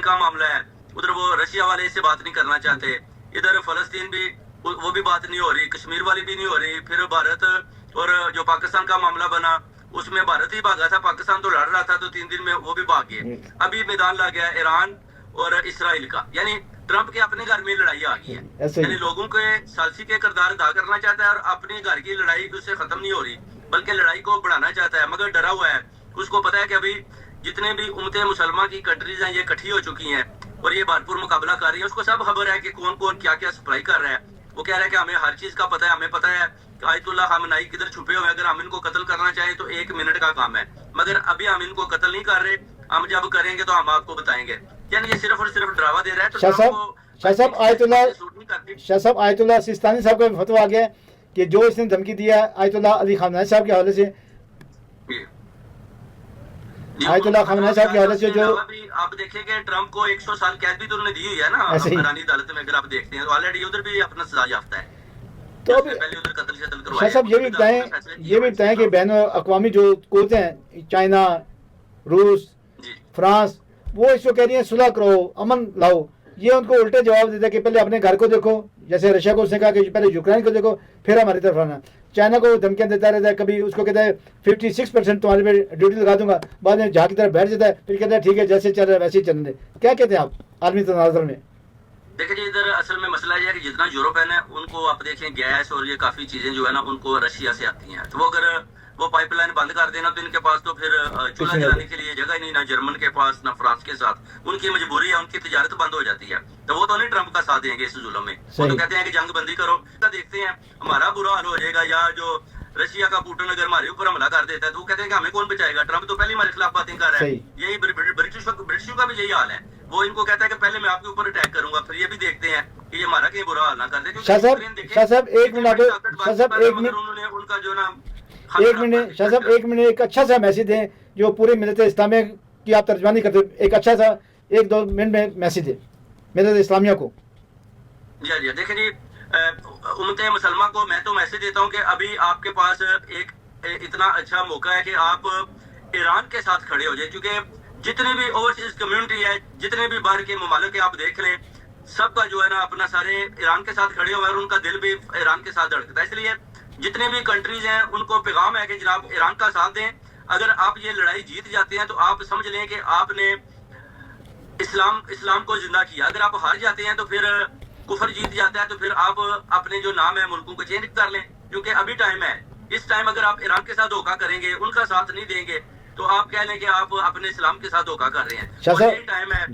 کا معاملہ ہے, ادھر وہ رشیا والے اس سے بات نہیں کرنا چاہتے, ادھر فلسطین بھی وہ بھی بات نہیں ہو رہی, کشمیر والی بھی نہیں ہو رہی, پھر بھارت اور جو پاکستان کا معاملہ بنا اس میں بھارت ہی بھاگا تھا, پاکستان تو لڑ رہا تھا تو 3 دن میں وہ بھی بھاگ گئے. ابھی میدان لگ گیا ایران اور اسرائیل کا, یعنی ٹرمپ کے اپنے گھر میں لڑائی آ گئی ہے, یعنی لوگوں کے ثالثی کے کردار ادا کرنا چاہتا ہے اور اپنے گھر کی لڑائی اس سے ختم نہیں ہو رہی بلکہ لڑائی کو بڑھانا چاہتا ہے, مگر ڈرا ہوا ہے. اس کو پتا ہے کہ ابھی جتنے بھی امتیں مسلمہ کی کنٹریز ہیں یہ اکٹھی ہو چکی ہیں اور یہ بھرپور مقابلہ کر رہی ہے. اس کو سب خبر ہے کہ کون کون کیا کیا سپلائی کر رہا ہے. وہ کہہ رہا ہے کہ ہمیں ہر چیز کا پتا ہے, ہمیں پتا ہے کہ آیت اللہ خامنائی کدھر چھپے ہوئے, اگر ہم ان کو قتل کرنا چاہیں تو 1 منٹ کا کام ہے, مگر ابھی ہم ان کو قتل نہیں کر رہے, ہم جب کریں گے تو ہم آپ کو بتائیں گے. یعنی یہ صرف اور صرف ڈراوا دے رہا ہے. تو شاہ صاحب آیت اللہ سیستانی صاحب کا فتویٰ آ گیا ہے کہ جو اس نے دھمکی دیا ہے آیت اللہ علی خامنہئی صاحب کے حوالے سے, آیت اللہ خامنہئی صاحب کے حوالے سے جو آپ دیکھیں کہ ٹرمپ کو 100 سال قید بھی تو انہوں نے دی ہوئی ہے نا ایرانی عدالت میں, اگر آپ دیکھتے ہیں تو آلریڈی ادھر بھی اپنا سزا یافتہ ہے. تو شاہ صاحب یہ بھی بتائیں کہ بین الاقوامی جو قوتیں ہیں چائنا, روس, فرانس, وہ اس کو کہہ رہی ہیں صلح کرو, امن لاؤ. یہ ان کو الٹے جواب دیتا ہے کہ پہلے اپنے گھر کو دیکھو, جیسے رشیا کو اس نے کہا کہ پہلے یوکرین کو دیکھو پھر ہماری طرف آنا. چائنا کو دھمکیاں دیتا رہتا ہے, کبھی اس کو کہتا ہے 56% تمہارے پہ ڈیوٹی لگا دوں گا, بعد میں جہاں کی طرف بیٹھ جاتا ہے, پھر کہتا ہے ٹھیک ہے جیسے چل رہا ہے ویسے ہی چلنے دے. کیا کہتے ہیں آپ عالمی تناظر میں؟ دیکھیں جی ادھر اصل میں مسئلہ یہ ہے کہ جتنا یوروپین ہے ان کو آپ دیکھیں گیس اور یہ کافی چیزیں جو ہے نا ان کو رشیا سے آتی ہیں, تو وہ اگر وہ پائپ لائن بند کر دینا تو ان کے پاس تو پھر چولہا جلانے کے لیے جگہ ہی نہیں, نہ جرمن کے پاس نہ فرانس کے ساتھ. ان کی مجبوری ہے, ان کی تجارت بند ہو جاتی ہے, تو وہ تو نہیں ٹرمپ کا ساتھ دیں گے اس ظلم میں. وہ تو کہتے ہیں کہ جنگ بندی کرو, دیکھتے ہیں ہمارا برا حال ہو جائے گا, یا جو رشیا کا پوٹن اگر ہمارے اوپر حملہ کر دیتا ہے تو وہ کہتے ہیں کہ ہمیں کون بچائے گا, ٹرمپ تو پہلے ہمارے خلاف باتیں کر رہا ہے. یہی برٹشوں کا بھی یہی حال ہے, وہ ان کو کہتا ہے کہ پہلے میں آپ کے اوپر اٹیک کروں گا, پھر یہ بھی دیکھتے ہیں کہ یہ ہمارا کہیں برا حال نہ کر دے. شاہ صاحب ایک منٹ ایک اچھا سا میسج دیں جو پورے ملت اسلامیہ کی آپ ترجمانی کرتے, ایک اچھا سا 1-2 منٹ میں میسج دیں ملت اسلامیہ کو. جی دیکھیں جی, امت مسلمہ کو میں تو میسج دیتا ہوں کہ ابھی آپ کے پاس ایک اتنا اچھا موقع ہے کہ آپ ایران کے ساتھ کھڑے ہو جائیں, کیونکہ جتنی بھی اوورسیز کمیونٹی ہے, جتنے بھی باہر کے ممالک کے آپ دیکھ لیں, سب کا جو ہے نا اپنا سارے ایران کے ساتھ کھڑے ہوئے اور ان کا دل بھی ایران کے ساتھ دھڑکتا ہے. اس لیے جتنے بھی کنٹریز ہیں ان کو پیغام ہے کہ جناب ایران کا ساتھ دیں. اگر آپ یہ لڑائی جیت جاتے ہیں تو آپ سمجھ لیں کہ آپ نے اسلام کو زندہ کیا. اگر آپ ہار جاتے ہیں تو پھر کفر جیت جاتا ہے, تو پھر آپ اپنے جو نام ہے ملکوں کو چینج کر لیں, کیونکہ ابھی ٹائم ہے. اس ٹائم اگر آپ ایران کے ساتھ دھوکہ کریں گے, ان کا ساتھ نہیں دیں گے, تو آپ کہہ لیں کہ آپ اپنے اسلام کے ساتھ دھوکہ کر رہے ہیں. ٹائم ہے